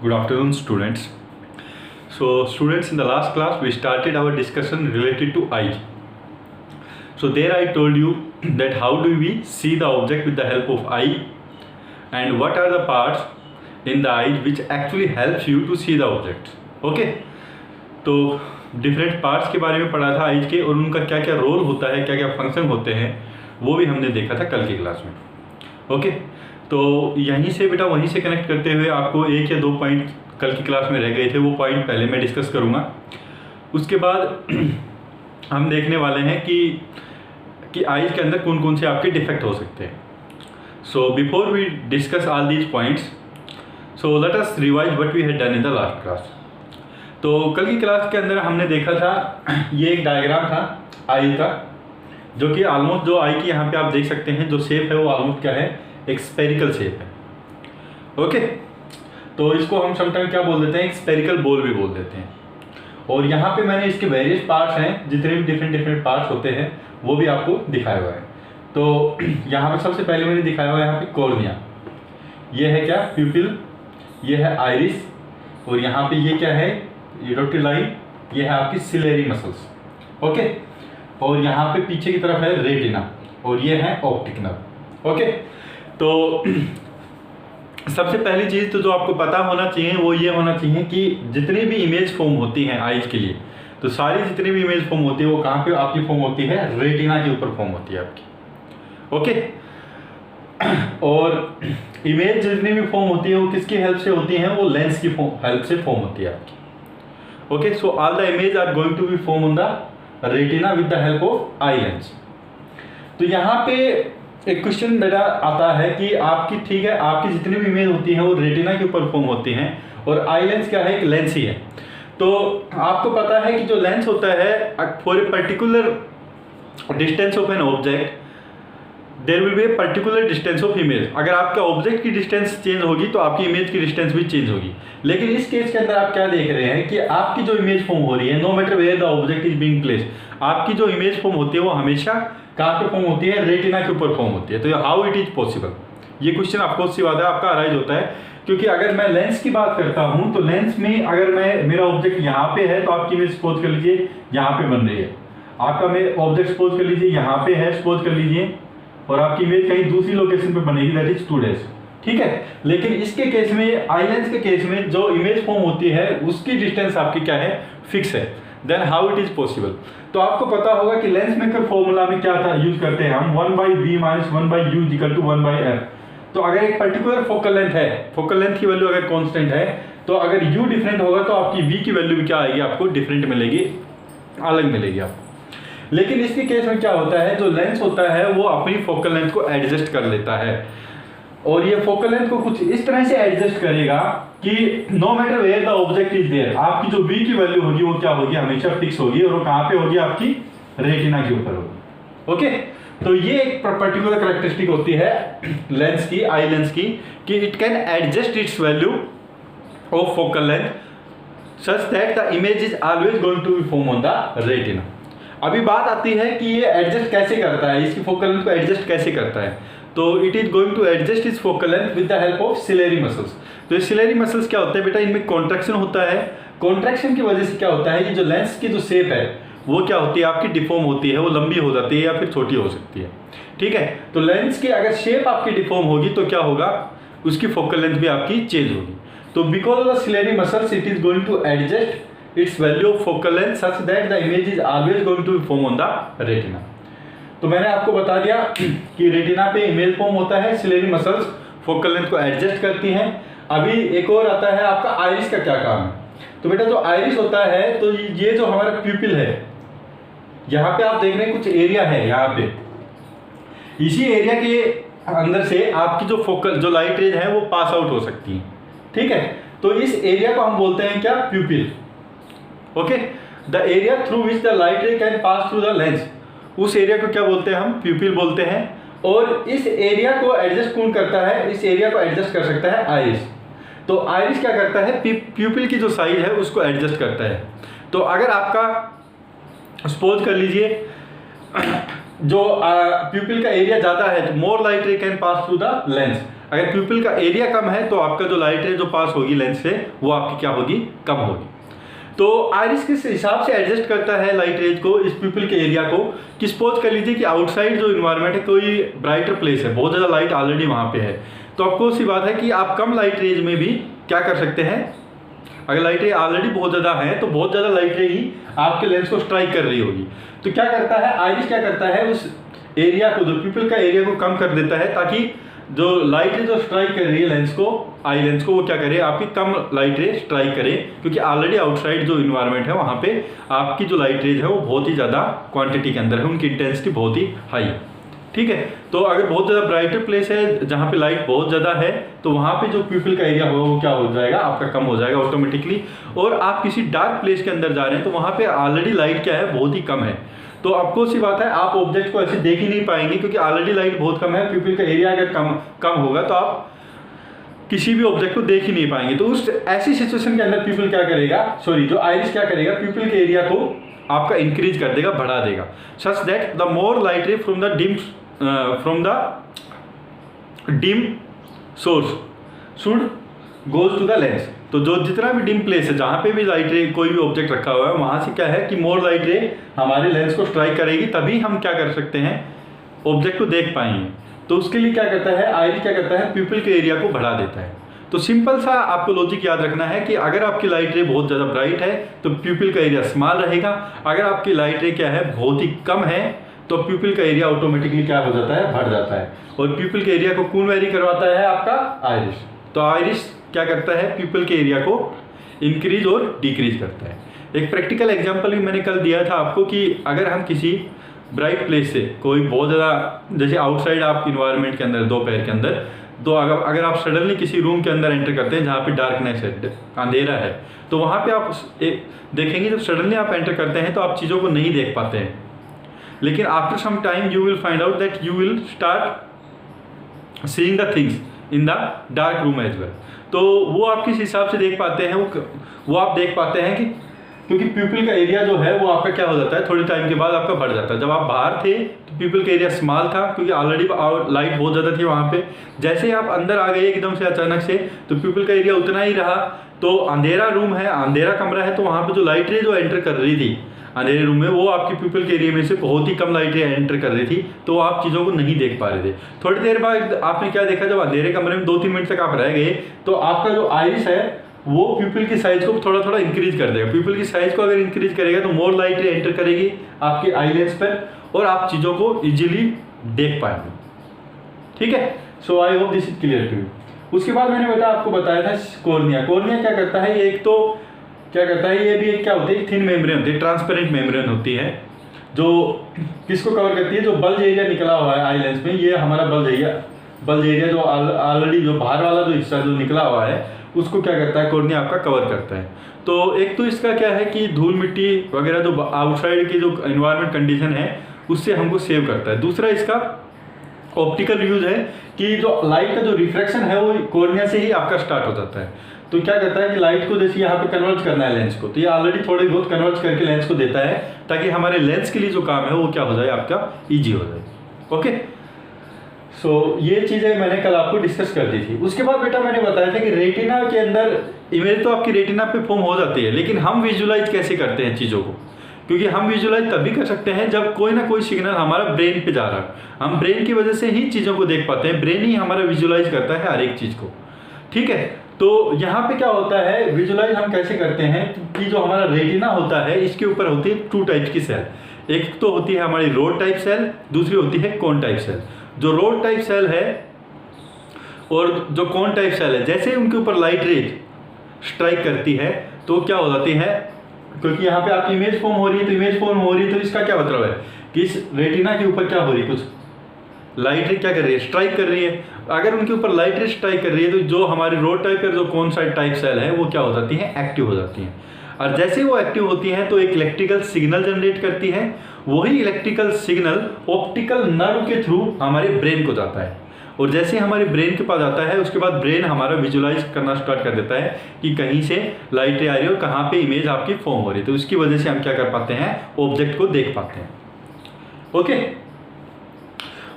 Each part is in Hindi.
Good afternoon, students. So, students, in the last class we started our discussion related to eye. So there I told you that how do we see the object with the help of eye, and what are the parts in the eye which actually helps you to see the object. Okay, तो डिफरेंट पार्ट्स के बारे में पढ़ा था आइज के, और उनका क्या क्या रोल होता है, क्या क्या फंक्शन होते हैं, वो भी हमने देखा था कल की क्लास में. ओके, तो यहीं से बेटा वहीं से कनेक्ट करते हुए आपको एक या दो पॉइंट कल की क्लास में रह गए थे, वो पॉइंट पहले मैं डिस्कस करूँगा. उसके बाद हम देखने वाले हैं कि आइज के अंदर कौन कौन से आपके डिफेक्ट हो सकते हैं. So before we discuss all these points, so let us revise what we had done in the last class. तो कल की क्लास के अंदर हमने देखा था, ये एक डायग्राम था आई का, जो कि ऑलमोस्ट जो आई की यहाँ पे आप देख सकते हैं जो शेप है वो ऑलमोस्ट क्या है, एक स्पेरिकल शेप है. ओके, तो इसको हम समटाइम क्या बोल देते हैं, एक स्पेरिकल बॉल भी बोल देते हैं. और यहाँ पे मैंने इसके वेरियस पार्ट्स हैं, जितने भी डिफरेंट पार्ट्स होते हैं वो भी आपको दिखाया हुआ है. तो यहाँ पे सबसे पहले मैंने दिखाया हुआ है यहाँ पे कॉर्निया, ये है क्या, प्यूपिल, ये है आइरिस, और यहाँ पे ये क्या है, ये डॉटेड लाइन, ये है आपकी सिलेरी मसल्स. ओके, और यहाँ पे पीछे की तरफ है रेटिना, और ये है ऑप्टिक नर्व. ओके, तो सबसे पहली चीज़ तो जो आपको पता होना चाहिए वो ये होना चाहिए कि जितनी भी इमेज फॉर्म होती हैं आइज के लिए, तो सारी जितनी भी इमेज फॉर्म होती है वो कहाँ पे आपकी फॉर्म होती है, रेटिना के ऊपर फॉर्म होती है आपकी. ओके, और इमेज जितनी भी फॉर्म होती है वो किसकी हेल्प से होती हैं, वो लेंस की हेल्प से फॉर्म होती है आपकी. Okay, so all the image are going to be form on the retina with the help of eye lens. तो यहाँ पे एक क्वेश्चन बेटा आता है कि आपकी, ठीक है, आपकी जितनी भी इमेज होती है वो रेटिना के ऊपर फॉर्म होती हैं, और आई लेंस क्या है, एक लेंस ही है. तो आपको पता है कि जो लेंस होता है for a particular distance of an object there will be a particular distance of image. अगर आपका ऑब्जेक्ट की डिस्टेंस चेंज होगी तो आपकी इमेज की डिस्टेंस भी चेंज होगी. लेकिन इस केस के अंदर आप क्या देख रहे हैं कि आपकी जो इमेज फॉर्म हो रही है, no matter where the object is being placed, आपकी जो इमेज फॉर्म होती है वो हमेशा कहाँ पे फॉर्म होती है, रेटिना के ऊपर फॉर्म होती है. तो हाउ इट इज पॉसिबल, ये क्वेश्चन आपको सी बात है आपका अराइज होता है, क्योंकि अगर मैं लेंस की बात करता हूं तो लेंस में अगर मेरा ऑब्जेक्ट यहाँ पे है तो आपकी इमेज सपोज कर लीजिए यहाँ पे बन रही है, आपका मैं ऑब्जेक्ट सपोज कर लीजिए यहाँ पे है, सपोज कर लीजिए, और आपकी इमेज कहीं दूसरी लोकेशन पे बनेगी, दैट इज 2 days. ठीक है, लेकिन इसके केस में, आई लेंस के केस में जो इमेज फॉर्म होती है उसकी डिस्टेंस आपकी क्या है, फिक्स है. Then how it is possible. तो आपको पता होगा कि लेंस मेकर फॉर्मूला में क्या था, यूज करते हैं हम 1/v - 1/u = 1/f. तो अगर एक पर्टिकुलर फोकल लेंथ है, फोकल लेंथ की वैल्यू अगर कांस्टेंट है, तो अगर u डिफरेंट होगा तो आपकी v की वैल्यू भी क्या आएगी, आपको डिफरेंट मिलेगी, अलग मिलेगी आपको. लेकिन इसके केस में क्या होता है, जो लेंस होता है वो अपनी फोकल लेंथ को एडजस्ट कर लेता है, और ये फोकल लेंथ को कुछ इस तरह से एडजस्ट करेगा कि no matter where the object is there, आपकी जो v की वैल्यू होगी वो क्या होगी, हमेशा फिक्स होगी, और वो कहाँ पे होगी, आपकी रेटिना के ऊपर होगी. ओके, तो ये एक पर्टिकुलर कैरेक्टरिस्टिक होती है लेंस की, आई लेंस की, कि it can adjust its value of focal length such that the image is always going to be form on the retina. अभी बात आती है कि ये एडजस्ट कैसे करता है, इसकी फोकल लेंथ को एडजस्ट कैसे करता है. तो it is going to adjust इस focal length with the help of ciliary muscles. तो ये सिलेरी मसल्स क्या होते हैं बेटा, इनमें कॉन्ट्रैक्शन होता है. कॉन्ट्रैक्शन की वजह से क्या होता है, ये जो लेंस की जो शेप है वो क्या होती है, आपकी डिफॉर्म होती है, वो लंबी हो जाती है या फिर छोटी हो सकती है. ठीक है, तो लेंस की अगर शेप आपकी डिफॉर्म होगी तो क्या होगा, उसकी फोकल लेंथ भी आपकी चेंज होगी. तो because of the ciliary muscles it is going to adjust its value of focal length such that the image is always going to be form on the retina. तो मैंने आपको बता दिया कि रेटिना पे इमेज फॉर्म होता है, सिलेरी मसल्स फोकल लेंथ को एडजस्ट करती हैं. अभी एक और आता है आपका आइरिस का क्या काम है. तो बेटा जो आइरिस होता है, तो ये जो हमारा प्यूपिल है, यहाँ पे आप देख रहे हैं कुछ एरिया है, यहाँ पे इसी एरिया के अंदर से आपकी जो फोकल, जो लाइट रेज है वो पास आउट हो सकती है. ठीक है, तो इस एरिया को हम बोलते हैं क्या, प्यूपिल. Okay, the area through which the light रे can pass through the lens, उस एरिया को क्या बोलते हैं, हम प्यूपिल बोलते हैं. और इस एरिया को एडजस्ट कौन करता है, इस एरिया को एडजस्ट कर सकता है आइरिस. तो आइरिस क्या करता है, प्यूपिल की जो साइज है उसको एडजस्ट करता है. तो अगर आपका सपोज कर लीजिए जो प्यूपिल का एरिया ज़्यादा है, तो मोर लाइट रे can pass through the lens. अगर प्यूपिल का एरिया कम है तो आपका जो लाइट रे जो पास होगी लेंस से वो आपकी क्या होगी, कम होगी। तो आइरिस किस हिसाब से एडजस्ट करता है लाइट रेज को, इस प्यूपिल के एरिया को, कि सपोज कर लीजिए कि आउटसाइड जो इन्वायरमेंट है कोई ब्राइटर प्लेस है, बहुत ज़्यादा लाइट ऑलरेडी वहाँ पे है, तो आपको सी बात है कि आप कम लाइट रेज में भी क्या कर सकते हैं, अगर लाइट रे ऑलरेडी बहुत ज़्यादा है तो बहुत ज़्यादा लाइट रे ही आपके लेंस को स्ट्राइक कर रही होगी। तो क्या करता है आइरिस, क्या करता है उस एरिया को, जो प्यूपिल का एरिया को कम कर देता है, ताकि जो लाइट रे जो स्ट्राइक कर रही है लेंस को, आई लेंस को, वो क्या करे, आपकी कम लाइट रे स्ट्राइक करे, क्योंकि ऑलरेडी आउटसाइड जो इन्वायरमेंट है वहाँ पे आपकी जो लाइट रेज है वो बहुत ही ज़्यादा क्वांटिटी के अंदर है, उनकी इंटेंसिटी बहुत ही हाई है। ठीक है, तो अगर बहुत ज़्यादा ब्राइटर प्लेस है जहाँ पे लाइट बहुत ज़्यादा है तो वहाँ पे जो प्यूपिल का एरिया होगा वो क्या हो जाएगा, आपका कम हो जाएगा ऑटोमेटिकली। और आप किसी डार्क प्लेस के अंदर जा रहे हैं तो वहाँ पे ऑलरेडी लाइट क्या है, बहुत ही कम है, तो आपको सी बात है आप ऑब्जेक्ट को ऐसे देख ही नहीं पाएंगे, क्योंकि ऑलरेडी लाइट बहुत कम है। प्यूपिल का एरिया अगर कम होगा तो आप किसी भी ऑब्जेक्ट को देख ही नहीं पाएंगे। तो उस ऐसी सिचुएशन के अंदर प्यूपिल क्या करेगा, जो आइरिस क्या करेगा, प्यूपिल के एरिया को आपका इंक्रीज कर देगा, बढ़ा देगा, such that the more light ray from the dim source should goes to the lens. तो जो जितना भी डिम प्लेस है, जहाँ पे भी लाइट रे कोई भी ऑब्जेक्ट रखा हुआ है, वहाँ से क्या है कि मोर लाइट रे हमारे लेंस को स्ट्राइक करेगी, तभी हम क्या कर सकते हैं, ऑब्जेक्ट को देख पाएंगे। तो उसके लिए क्या करता है आइरिस, क्या करता है प्यूपिल के एरिया को बढ़ा देता है। तो सिंपल सा आपको लॉजिक याद रखना है कि अगर आपकी लाइट रे बहुत ज़्यादा ब्राइट है तो प्यूपिल का एरिया स्मॉल रहेगा, अगर आपकी लाइट रे क्या है बहुत ही कम है तो प्यूपिल का एरिया ऑटोमेटिकली क्या हो जाता है, बढ़ जाता है। और प्यूपिल के एरिया को कौन वेरी करवाता है, आपका आइरिस। तो आइरिस क्या करता है, प्यूपिल के एरिया को इंक्रीज और डिक्रीज करता है। एक प्रैक्टिकल एग्जांपल भी मैंने कल दिया था आपको कि अगर हम किसी ब्राइट प्लेस से कोई बहुत ज़्यादा, जैसे आउटसाइड आप इन्वायरमेंट के अंदर दोपहर के अंदर, तो अगर आप सडनली किसी रूम के अंदर एंटर करते हैं जहाँ पे डार्कनेस है, अंधेरा है, तो वहाँ पे आप देखेंगे जब सडनली आप एंटर करते हैं तो आप चीज़ों को नहीं देख पाते हैं, लेकिन after some time you will find out that you will start seeing the things in the dark room as well. तो वो आप किस हिसाब से देख पाते हैं, वो आप देख पाते हैं कि क्योंकि प्यूपिल का एरिया जो है वो आपका क्या हो जाता है, थोड़ी टाइम के बाद आपका बढ़ जाता है। जब आप बाहर थे तो प्यूपिल का एरिया स्मॉल था, क्योंकि ऑलरेडी लाइट बहुत ज़्यादा थी वहाँ पे। जैसे ही आप अंदर आ गए एकदम से अचानक से, तो प्यूपिल का एरिया उतना ही रहा। तो अंधेरा रूम है, अंधेरा कमरा है, तो वहाँ पर जो लाइट रे जो एंटर कर रही थी अंधेरे रूम में, वो आपकी प्यूपिल के एरिया में से बहुत ही कम लाइट रे एंटर कर रही थी, तो आप चीज़ों को नहीं देख पा रहे थे। थोड़ी देर बाद आपने क्या देखा, जब अंधेरे कमरे में 2-3 मिनट तक आप रह गए तो आपका जो आइरिस है वो प्यूपिल की साइज को थोड़ा थोड़ा इंक्रीज कर देगा। प्यूपिल की साइज को अगर इंक्रीज करेगा तो मोर लाइट रे एंटर करेगी आपके आई लेंस पर और आप चीज़ों को इजीली देख पाएंगे। ठीक है, so I hope this is clear to you. उसके बाद मैंने आपको बताया था कॉर्निया। कॉर्निया क्या करता है, ये एक तो क्या करता है, ये भी एक क्या होती है, थिन मेम्ब्रेन होती है, ट्रांसपेरेंट मेम्ब्रेन होती है, जो किसको कवर करती है, जो बल्ज एरिया निकला हुआ है आई लेंस में, ये हमारा बल्ज एरिया जो ऑलरेडी जो बाहर वाला जो हिस्सा जो निकला हुआ है उसको क्या करता है, कॉर्निया आपका कवर करता है। तो एक तो इसका क्या है कि धूल मिट्टी वगैरह जो आउटसाइड की जो एनवायरनमेंट कंडीशन है उससे हमको सेव करता है। दूसरा इसका ऑप्टिकल यूज है कि जो लाइट का जो रिफ्रैक्शन है वो कॉर्निया से ही आपका स्टार्ट हो जाता है। तो क्या करता है कि लाइट को जैसे यहाँ पे कन्वर्ट करना है लेंस को, तो ये ऑलरेडी थोड़ी बहुत कन्वर्ट करके लेंस को देता है, ताकि हमारे लेंस के लिए जो काम है वो क्या हो जाए, आपका ईजी हो जाए। ओके, सो ये चीज़ें मैंने कल आपको डिस्कस कर दी थी। उसके बाद बेटा मैंने बताया था कि रेटिना के अंदर इमेज तो आपकी रेटिना पे फॉर्म हो जाती है, लेकिन हम विजुलाइज कैसे करते हैं चीज़ों को, क्योंकि हम विजुलाइज तभी कर सकते हैं जब कोई ना कोई सिग्नल हमारा ब्रेन पे जा रहा है। हम ब्रेन की वजह से ही चीज़ों को देख पाते हैं, ब्रेन ही हमारा विजुलाइज करता है हर एक चीज़ को। ठीक है, तो यहाँ पे क्या होता है, विजुलाइज हम कैसे करते हैं कि जो हमारा रेटिना होता है इसके ऊपर होती है 2 टाइप्स की सेल। एक तो होती है हमारी रोड टाइप सेल, दूसरी होती है कोन टाइप सेल। जो रोड टाइप सेल है और जो कोन टाइप सेल है, जैसे उनके ऊपर लाइट रेज स्ट्राइक करती है तो क्या हो जाती है, क्योंकि यहाँ पे आपकी इमेज फॉर्म हो रही है, तो इमेज फॉर्म हो रही है, तो इसका क्या मतलब है कि इस रेटिना के ऊपर क्या हो रही है, कुछ लाइट रे क्या कर रही है, स्ट्राइक कर रही है। अगर उनके ऊपर लाइट रे स्ट्राइक कर रही है तो जो हमारी रोड टाइप और जो कौन सा टाइप सेल है वो क्या हो जाती है, एक्टिव हो जाती हैं। और जैसे वो एक्टिव होती हैं तो एक इलेक्ट्रिकल सिग्नल जनरेट करती है, वही इलेक्ट्रिकल सिग्नल ऑप्टिकल नर्व के थ्रू हमारे ब्रेन को जाता है, और जैसे हमारे ब्रेन के पास आता है उसके बाद ब्रेन हमारा विजुलाइज करना स्टार्ट कर देता है कि कहीं से लाइट रे आ रही है और कहाँ पे इमेज आपकी फॉर्म हो रही है। तो उसकी वजह से हम क्या कर पाते हैं, ऑब्जेक्ट को देख पाते हैं। ओके,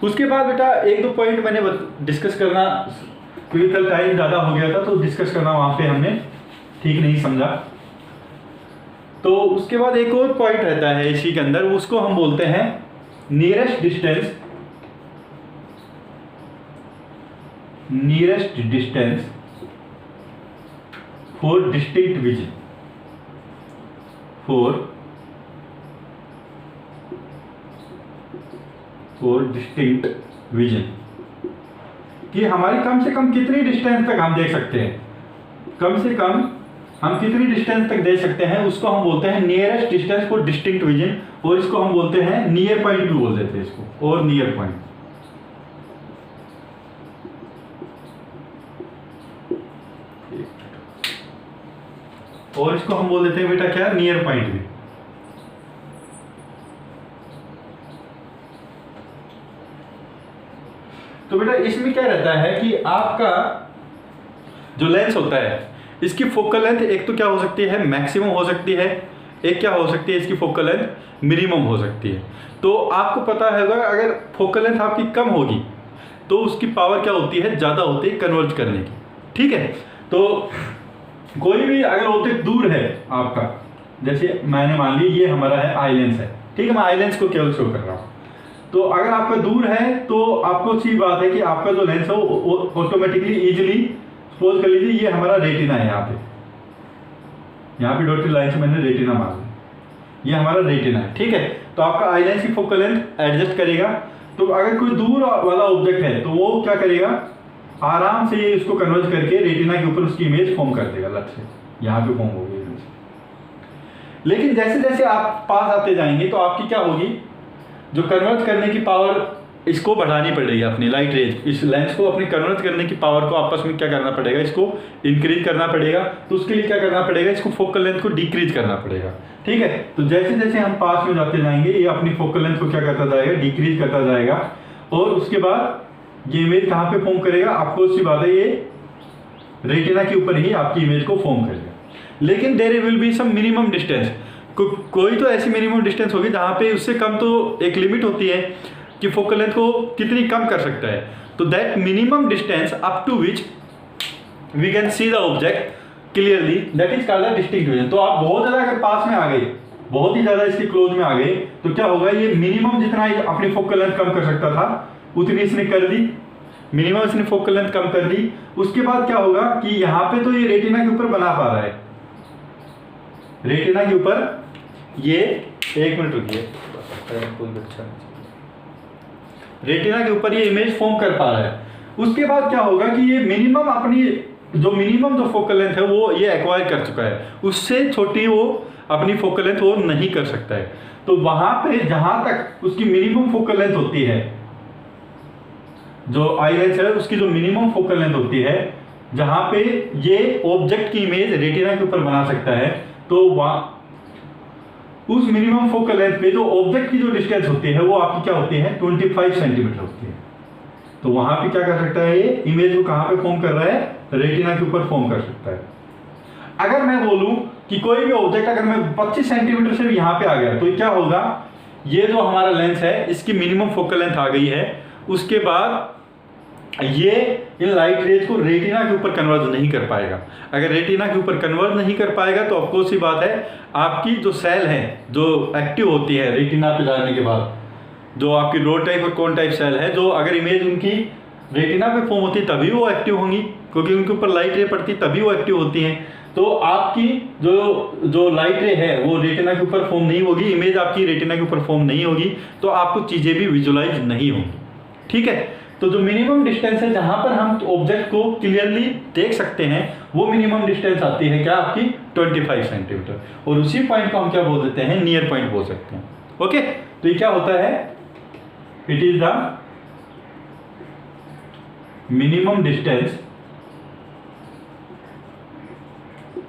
उसके बाद बेटा 1-2 पॉइंट मैंने डिस्कस करना क्योंकि कल टाइम ज़्यादा हो गया था तो डिस्कस करना वहाँ पे हमने ठीक नहीं समझा। तो उसके बाद एक और पॉइंट रहता है इसी के अंदर, उसको हम बोलते हैं nearest distance for distinct vision, for distinct vision, कि हमारी कम से कम कितनी डिस्टेंस तक हम देख सकते हैं, कम से कम हम कितनी डिस्टेंस तक देख सकते हैं, उसको हम बोलते हैं nearest distance for distinct vision, और इसको हम बोलते हैं नियर पॉइंट भी बोल देते हैं इसको, और नियर पॉइंट। और इसको हम बोल देते हैं बेटा क्या, नियर पॉइंट भी। तो बेटा इसमें क्या रहता है कि आपका जो लेंस होता है इसकी फोकल लेंथ एक तो क्या हो सकती है, मैक्सिमम हो सकती है, एक क्या हो सकती है इसकी फोकल लेंथ मिनिमम हो सकती है। तो आपको पता होगा अगर फोकल लेंथ आपकी कम होगी तो उसकी पावर क्या होती है, ज़्यादा होती है कन्वर्ज करने की। ठीक है, तो कोई भी अगर ऑब्जेक्ट दूर है आपका, जैसे मैंने मान ली ये हमारा है आई लेंस है, ठीक है, मैं आई लेंस को केवल शो कर रहा हूँ। तो अगर आपका दूर है तो आपको सी बात है कि आपका जो लेंस है वो ऑटोमेटिकली इजीली, सपोज कर लीजिए ये हमारा रेटिना है, यहाँ पे डॉटेड लाइन से मैंने रेटिना मान लिया, ये हमारा रेटिना है। ठीक है, तो आपका आई लेंस की फोकल लेंथ एडजस्ट करेगा। तो अगर कोई दूर वाला ऑब्जेक्ट है तो वो क्या करेगा, आराम से इसको कन्वर्ज करके रेटिना के ऊपर उसकी इमेज फॉर्म कर देगा, अलग से यहाँ पे फॉर्म होगी इमेज। लेकिन जैसे जैसे आप पास आते जाएंगे तो आपकी क्या होगी, जो कन्वर्ट करने की पावर इसको बढ़ानी पड़ेगी, अपनी लाइट रेज, इस लेंस को अपनी कन्वर्ट करने की पावर को आपस में क्या करना पड़ेगा, इसको इंक्रीज करना पड़ेगा। तो उसके लिए क्या करना पड़ेगा, इसको फोकल लेंथ को डिक्रीज करना पड़ेगा। ठीक है, तो जैसे जैसे हम पास में जाते जाएंगे ये अपनी फोकल लेंथ को क्या करता जाएगा, डिक्रीज करता जाएगा, और उसके बाद ये इमेज कहाँ पे फॉर्म करेगा, आपको सी बात है ये रेटिना के ऊपर ही आपकी इमेज को फॉर्म करेगा। लेकिन there will be some minimum distance, कोई तो ऐसी मिनिमम डिस्टेंस होगी जहाँ पे उससे कम तो एक लिमिट होती है कि फोकल लेंथ को कितनी कम कर सकता है। तो that minimum distance up to which we can see the object clearly, that is called the distinct vision. तो आप बहुत ज़्यादा अगर पास में आ गए, बहुत ही ज़्यादा इसके क्लोज में आ गए, तो क्या होगा, ये मिनिमम जितना अपनी फोकल लेंथ कम कर सकता था उतनी इसने कर दी, मिनिमम इसने फोकल लेंथ कम कर दी। उसके बाद क्या होगा कि यहाँ पे तो ये रेटिना के ऊपर बना पा रहा है, रेटिना के ऊपर ये, एक मिनट रुकिए, कोई बच्चा, रेटिना के ऊपर ये इमेज फॉर्म कर पा रहा है। उसके बाद क्या होगा कि ये मिनिमम अपनी जो मिनिमम जो फोकल लेंथ है वो ये एक्वायर कर चुका है, उससे छोटी वो अपनी फोकल लेंथ वो नहीं कर सकता है। तो वहां पे जहां तक उसकी मिनिमम फोकल लेंथ होती है, जो आई लेंस है उसकी जो मिनिमम फोकल लेंथ होती है, जहां पे ये ऑब्जेक्ट की इमेज रेटिना के ऊपर बना सकता है, तो वहां उस मिनिमम फोकल लेंथ पे जो ऑब्जेक्ट की जो डिस्टेंस होती है वो आपकी क्या होती है, 25 सेंटीमीटर होती है। तो वहां पे क्या कर सकता है, ये इमेज को कहां पे फॉर्म कर रहा है, रेटिना के ऊपर फॉर्म कर सकता है। अगर मैं बोलूं कि कोई भी ऑब्जेक्ट अगर मैं 25 सेंटीमीटर से भी यहाँ पे आ गया तो क्या होगा, ये जो हमारा लेंस है इसकी मिनिमम फोकल लेंथ आ गई है, उसके बाद ये इन लाइट रेज को रेटिना के ऊपर कन्वर्ज नहीं कर पाएगा। अगर रेटिना के ऊपर कन्वर्ज नहीं कर पाएगा तो ऑफकोर्स ही बात है, आपकी जो सेल है जो एक्टिव होती है रेटिना पे जाने के बाद, जो आपकी रो टाइप और कोन टाइप सेल है, जो अगर इमेज उनकी रेटिना पे फॉर्म होती है तभी वो एक्टिव होंगी, क्योंकि उनके ऊपर लाइट रे पड़ती तभी वो एक्टिव होती हैं। तो आपकी जो लाइट रे है वो रेटिना के ऊपर फॉर्म नहीं होगी, इमेज आपकी रेटिना के ऊपर फॉर्म नहीं होगी, तो आपको चीज़ें भी विजुलाइज नहीं होंगी। ठीक है, तो जो मिनिमम डिस्टेंस है जहां पर हम ऑब्जेक्ट को क्लियरली देख सकते हैं वो मिनिमम डिस्टेंस आती है क्या, आपकी 25 सेंटीमीटर, और उसी पॉइंट को हम क्या बोल देते हैं, नियर पॉइंट बोल सकते हैं। ओके, तो ये क्या होता है, it is the minimum distance,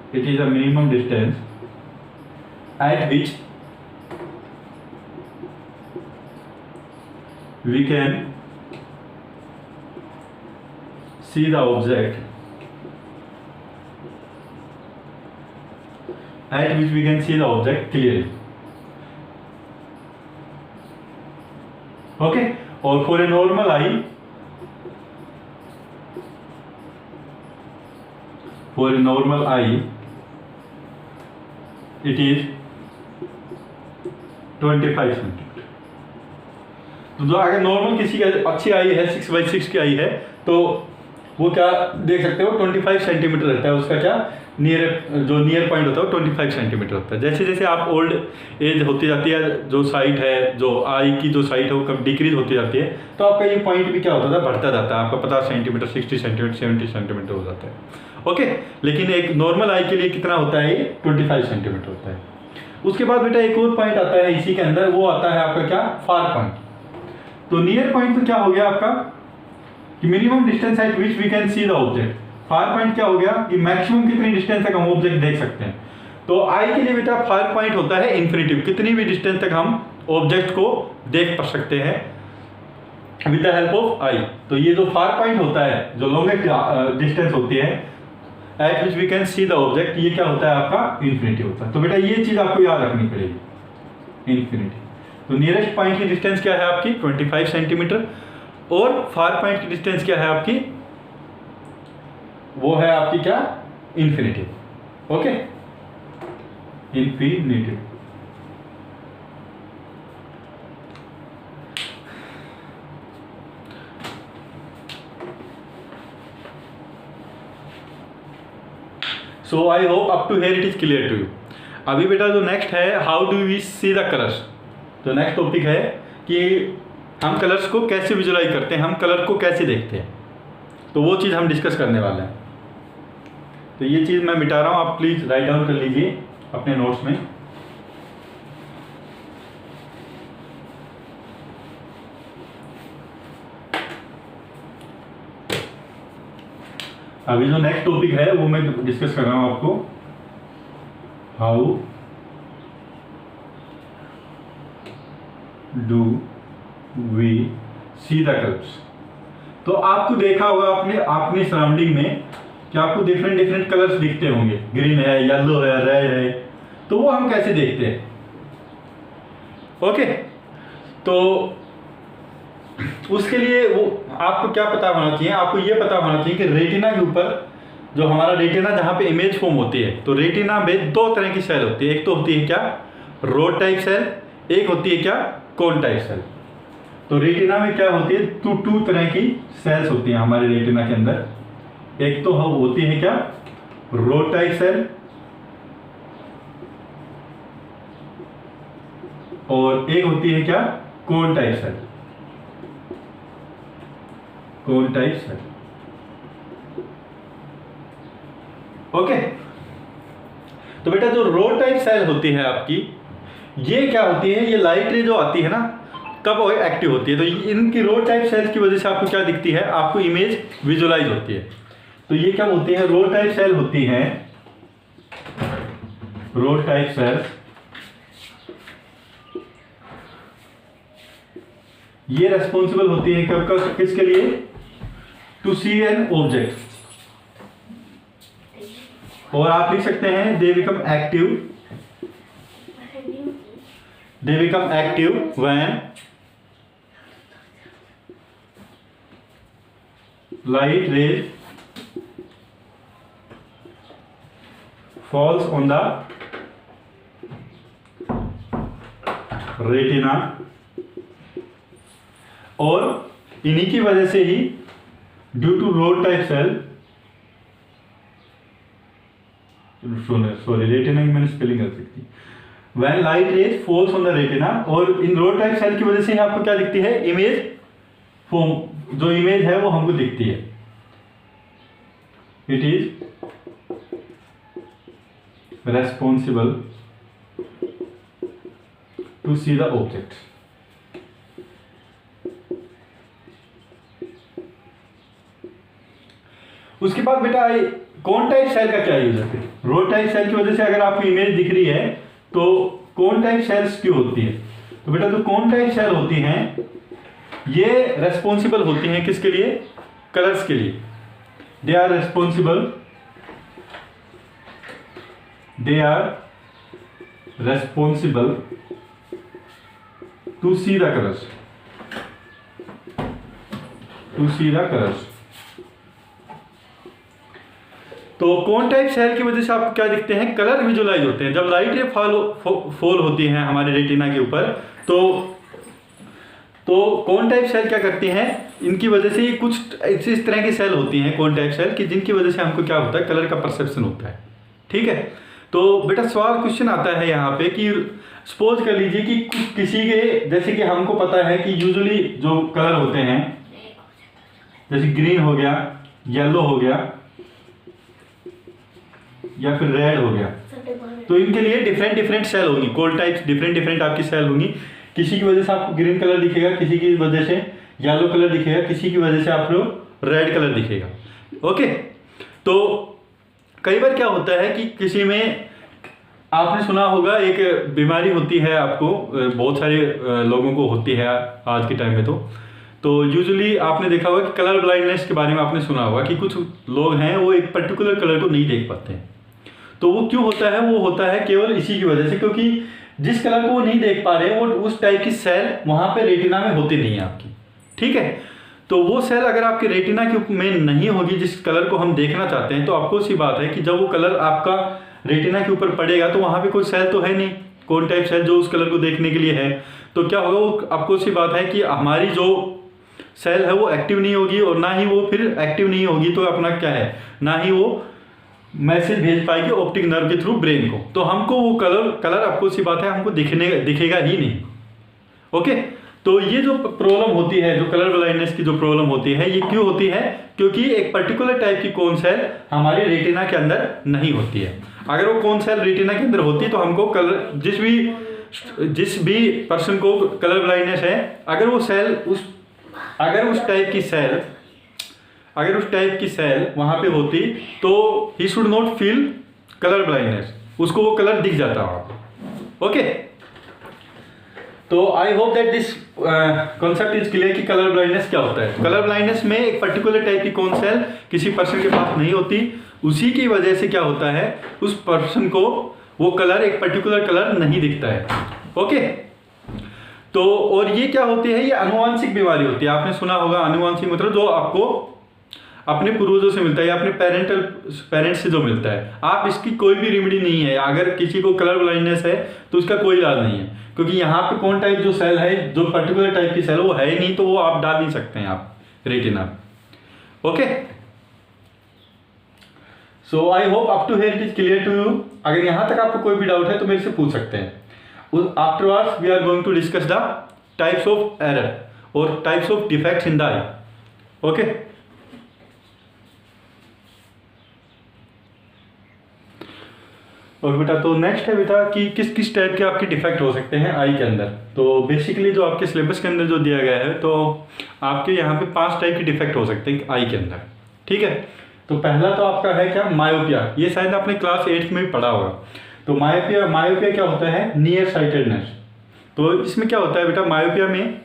it is a minimum distance at which we can see the object, at which we can see the object clearly. Okay, or for a normal eye, for a normal eye it is 25 centimetre. तो जो अगर नॉर्मल किसी का अच्छी आई है 6x6 की आई है तो वो क्या देख सकते हो 25 सेंटीमीटर रहता है उसका क्या नियर पॉइंट होता है वो 25 सेंटीमीटर होता है। जैसे जैसे आप ओल्ड एज होती जाती है जो साइट है जो आई की जो साइट है वो कब डिक्रीज होती जाती है तो आपका ये पॉइंट भी क्या होता था बढ़ता जाता है, आपका 50 सेंटीमीटर 60 सेंटीमीटर 70 सेंटीमीटर हो जाता है। ओके, लेकिन एक नॉर्मल आई के लिए कितना होता है ये 25 सेंटीमीटर होता है। उसके बाद बेटा एक और पॉइंट आता है इसी के अंदर, वो आता है आपका क्या फार पॉइंट। तो नियर पॉइंट तो क्या हो गया आपका कि minimum distance at which we can see the object. Far point क्या हो गया कि मैक्सिमम कितनी डिस्टेंस तक हम ऑब्जेक्ट देख सकते हैं। तो आई के लिए बेटा फार पॉइंट होता है इन्फिनिटिव, कितनी भी डिस्टेंस तक हम ऑब्जेक्ट को देख पा सकते हैं विद द हेल्प ऑफ आई। तो ये जो फार पॉइंट होता है जो लॉन्गेस्ट डिस्टेंस होती है at which we can see the object, ये क्या होता है आपका इन्फिनिटी होता है। तो बेटा ये चीज आपको याद रखनी पड़ेगी इन्फिनिटी। तो नियरेस्ट पॉइंट की डिस्टेंस क्या है आपकी 25 सेंटीमीटर और फार पॉइंट की डिस्टेंस क्या है आपकी, वो है आपकी क्या infinity. Okay, infinity. So I hope up to here it is clear to you. अभी बेटा जो नेक्स्ट है how do we see the colours. तो नेक्स्ट टॉपिक है कि हम कलर्स को कैसे विजुलाइज करते हैं, हम कलर को कैसे देखते हैं, तो वो चीज़ हम डिस्कस करने वाले हैं। तो ये चीज़ मैं मिटा रहा हूँ, आप प्लीज़ राइट डाउन कर लीजिए अपने नोट्स में। अभी जो नेक्स्ट टॉपिक है वो मैं डिस्कस कर रहा हूँ आपको, how do we see the colours. तो आपको देखा होगा अपने सराउंडिंग में कि आपको डिफरेंट डिफरेंट कलर्स दिखते होंगे, ग्रीन है, येलो है, रेड है, तो वो हम कैसे देखते हैं। ओके, तो उसके लिए वो आपको क्या पता होना चाहिए, आपको ये पता होना चाहिए कि रेटिना के ऊपर जो हमारा रेटिना जहाँ पे इमेज फॉर्म होती है, तो रेटिना में दो तरह की सेल होती है। एक तो होती है क्या रोड टाइप सेल, एक होती है क्या कोन टाइप सेल। तो रेटिना में क्या होती है टू तरह की सेल्स होती हैं हमारे रेटिना के अंदर। एक तो होती है क्या रोड टाइप सेल और एक होती है क्या कोन टाइप सेल। कोन टाइप सेल, ओके। तो बेटा जो रोड टाइप सेल होती है आपकी, ये क्या होती है, ये लाइट रे जो आती है ना कब एक्टिव होती है, तो इनकी रोड टाइप सेल्स की वजह से आपको क्या दिखती है, आपको इमेज विजुलाइज होती है। तो ये क्या होती है रोड टाइप सेल होती है, रोड टाइप सेल्स ये रेस्पॉन्सिबल होती है कब कब किसके लिए, टू सी एन ऑब्जेक्ट। और आप लिख सकते हैं they become active when light rays falls on the retina और इन्हीं की वजह से ही due to rod type cell, sorry retina की मैंने स्पेलिंग कर सकती, when light rays falls on the retina, और इन रोड टाइप सेल की वजह से ही आपको क्या दिखती है इमेज फॉर्म, जो इमेज है वो हमको दिखती है। It is responsible to see the object. उसके बाद बेटा कौन टाइप सेल का क्या यूज है। रोड टाइप सेल की वजह से अगर आपको इमेज दिख रही है तो कौन टाइप सेल्स क्यों होती है, तो बेटा जो कौन टाइप सेल होती हैं ये रेस्पॉन्सिबल होती हैं किसके लिए, कलर्स के लिए। They are responsible to see the colours. तो कोन टाइप सेल की वजह से आपको क्या दिखते हैं, कलर विजुलाइज होते हैं। जब लाइट रे फॉल होती है हमारे रेटिना के ऊपर, तो कोन टाइप सेल क्या करती हैं, इनकी वजह से कुछ इस तरह की सेल होती हैं कोन टाइप सेल की, जिनकी वजह से हमको क्या होता है, कलर का परसेप्शन होता है। ठीक है, तो बेटा सवाल क्वेश्चन आता है यहाँ पे कि सपोज कर लीजिए कि किसी के, जैसे कि हमको पता है कि यूजुअली जो कलर होते हैं, जैसे ग्रीन हो गया, येलो हो गया या फिर रेड हो गया, तो इनके लिए डिफरेंट सेल होंगी, कोन टाइप्स डिफरेंट आपकी सेल होंगी। किसी की वजह से आपको ग्रीन कलर दिखेगा, किसी की वजह से येलो कलर दिखेगा, किसी की वजह से आपको रेड कलर दिखेगा। ओके, तो कई बार क्या होता है कि किसी में, आपने सुना होगा एक बीमारी होती है, आपको बहुत सारे लोगों को होती है आज के टाइम में। तो यूजुअली आपने देखा होगा कि कलर ब्लाइंडनेस के बारे में आपने सुना होगा कि कुछ लोग हैं वो एक पर्टिकुलर कलर को नहीं देख पाते हैं। तो वो क्यों होता है, वो होता है केवल इसी की वजह से, क्योंकि जिस कलर को वो नहीं देख पा रहे हैं वो उस टाइप की सेल वहां पे रेटिना में होती नहीं है आपकी। ठीक है, तो वो सेल अगर आपके रेटिना के में नहीं होगी जिस कलर को हम देखना चाहते हैं, तो आपको सी बात है कि जब वो कलर आपका रेटिना के ऊपर पड़ेगा तो वहां पे कोई सेल तो है नहीं, कोन टाइप सेल जो उस कलर को देखने के लिए है। तो क्या होगा, वो आपको सी बात है कि हमारी जो सेल है वो एक्टिव नहीं होगी, और ना ही वो फिर एक्टिव नहीं होगी तो अपना क्या है, ना ही वो मैसेज भेज पाएगी ऑप्टिक नर्व के थ्रू ब्रेन को। तो हमको वो कलर आपको सी बात है हमको दिखेगा ही नहीं। ओके, तो ये जो प्रॉब्लम होती है, जो कलर ब्लाइंडनेस की जो प्रॉब्लम होती है, ये क्यों होती है, क्योंकि एक पर्टिकुलर टाइप की कोन सेल हमारे रेटिना के अंदर नहीं होती है। अगर वो कोन सेल रेटिना के अंदर होती तो हमको कलर, जिस भी पर्सन को कलर ब्लाइंडनेस है, अगर वो सेल उस टाइप की सेल वहां पे होती तो he should not feel colour blindness, उसको वो कलर दिख जाता वहां पे। ओके, तो I hope that this concept is clear कि कलर ब्लाइंडनेस क्या होता है। कलर ब्लाइंडनेस में एक पर्टिकुलर टाइप की कौन सेल किसी पर्सन के पास नहीं होती, उसी की वजह से क्या होता है, उस पर्सन को वो कलर, एक पर्टिकुलर कलर नहीं दिखता है। ओके, तो और ये क्या होती है, ये आनुवांशिक बीमारी होती है। आपने सुना होगा आनुवांशिक मतलब जो आपको अपने पूर्वजों से मिलता है या अपने पेरेंट्स से जो मिलता है। आप इसकी कोई भी रेमेडी नहीं है, अगर किसी को कलर ब्लाइंडनेस है तो उसका कोई इलाज नहीं है, क्योंकि यहाँ पे कौन टाइप जो सेल है, जो पर्टिकुलर टाइप की सेल वो है ही नहीं, तो वो आप डाल नहीं सकते हैं आप retina. Okay, so I hope up to here it is clear to you. अगर यहाँ तक आपको कोई भी डाउट है तो मेरे से पूछ सकते हैं। Afterwards we are going to discuss the types of error और types of defects in the eye. Okay, और बेटा तो नेक्स्ट है बेटा कि किस किस टाइप के आपके डिफेक्ट हो सकते हैं आई के अंदर। तो बेसिकली जो आपके सिलेबस के अंदर जो दिया गया है, तो आपके यहाँ पे 5 टाइप के डिफेक्ट हो सकते हैं आई के अंदर। ठीक है, तो पहला तो आपका है क्या, मायोपिया। ये शायद आपने क्लास 8 में भी पढ़ा होगा। तो मायोपिया क्या होता है, नियर साइटेडनेस। तो इसमें क्या होता है बेटा मायोपिया में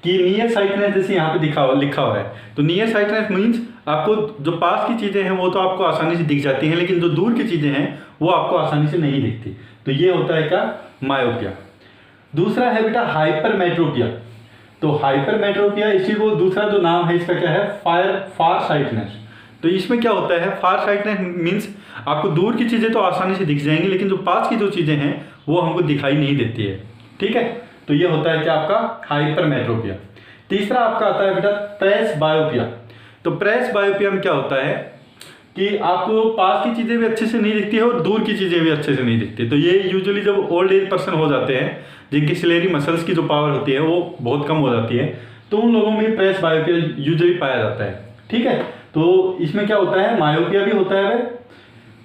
कि नियर साइटनेस जैसे यहाँ पे लिखा हुआ है, तो नियर साइटनेस मीन्स आपको जो पास की चीज़ें हैं वो तो आपको आसानी से दिख जाती हैं, लेकिन जो दूर की चीज़ें हैं वो आपको आसानी से नहीं दिखती। तो ये होता है क्या, मायोपिया। दूसरा है बेटा हाइपरमेट्रोपिया। तो हाइपरमेट्रोपिया, इसी को दूसरा जो नाम है इसका क्या है, फार साइटनेस। तो इसमें क्या होता है, फार साइटनेस मीन्स आपको दूर की चीज़ें तो आसानी से दिख जाएंगी, लेकिन जो पास की जो चीज़ें हैं वो हमको दिखाई नहीं देती है। ठीक है, तो ये होता है क्या आपका हाइपरमेट्रोपिया। तीसरा आपका आता है बेटा प्रेस बायोपिया। तो प्रेस बायोपिया में क्या होता है कि आपको पास की चीज़ें भी अच्छे से नहीं दिखती है और दूर की चीज़ें भी अच्छे से नहीं दिखती। तो ये यूजुअली जब ओल्ड एज पर्सन हो जाते हैं, जिनकी सिलेरी मसल्स की जो पावर होती है वो बहुत कम हो जाती है, तो उन लोगों में प्रेस बायोपिया यूजुअली पाया जाता है। ठीक है, तो इसमें क्या होता है, मायोपिया भी होता है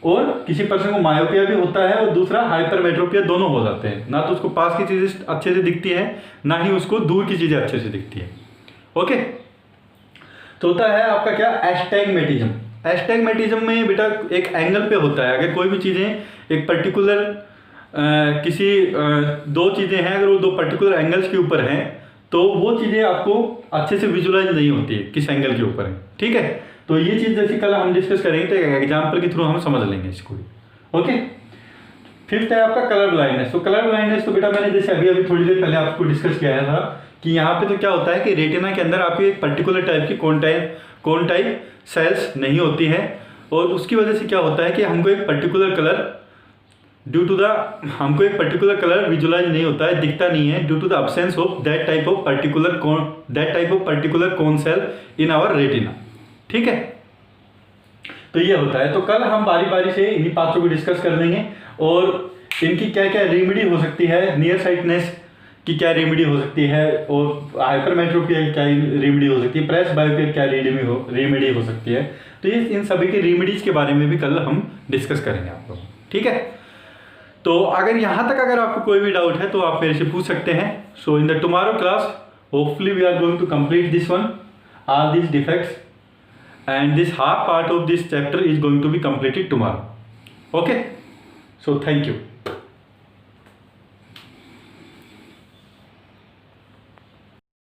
और किसी पर्सन को मायोपिया भी होता है, और दूसरा हाइपरमेट्रोपिया, दोनों हो जाते हैं। ना तो उसको पास की चीज़ें अच्छे से दिखती है, ना ही उसको दूर की चीज़ें अच्छे से दिखती है। ओके, तो होता है आपका क्या, एस्टैग्मेटिज्म। एस्टैग्मेटिज्म में बेटा एक एंगल पे होता है। अगर कोई भी चीज़ें एक पर्टिकुलर दो चीज़ें हैं, अगर वो दो पर्टिकुलर एंगल्स के ऊपर हैं, तो वो चीज़ें आपको अच्छे से विजुलाइज नहीं होती है किस एंगल के ऊपर है। ठीक है, तो ये चीज़ जैसे कल हम डिस्कस करेंगे तो एग्जाम्पल के थ्रू हम समझ लेंगे इसको। ओके, फिफ्थ है आपका कलर ब्लाइंडनेस। तो कलर ब्लाइंडनेस तो बेटा मैंने जैसे अभी थोड़ी देर पहले आपको डिस्कस किया था कि यहाँ पे तो क्या होता है कि रेटिना के अंदर आपकी एक पर्टिकुलर टाइप की कौन टाइप सेल्स नहीं होती है, और उसकी वजह से क्या होता है कि हमको एक पर्टिकुलर कलर हमको एक पर्टिकुलर कलर विजुलाइज नहीं होता है, दिखता नहीं है, due to the absence of that type of particular cone cell in our retina. ठीक है, तो ये होता है। तो कल हम बारी बारी से इन्हीं पांचों को डिस्कस कर लेंगे और इनकी क्या क्या रेमेडी हो सकती है, नियर साइटनेस की क्या रेमेडी हो सकती है, और हाइपरमेट्रोपी की क्या रेमेडी हो सकती है, प्रेस बायोपिक क्या रेमेडी हो सकती है। तो ये इन सभी की रेमेडीज के बारे में भी कल हम डिस्कस करेंगे आप लोग। ठीक है, तो अगर यहाँ तक अगर आपको कोई भी डाउट है तो आप मेरे से पूछ सकते हैं। So in the tomorrow class hopefully we are going to complete this one, all this defects, and this half part of this chapter is going to be completed tomorrow. Okay, so thank you.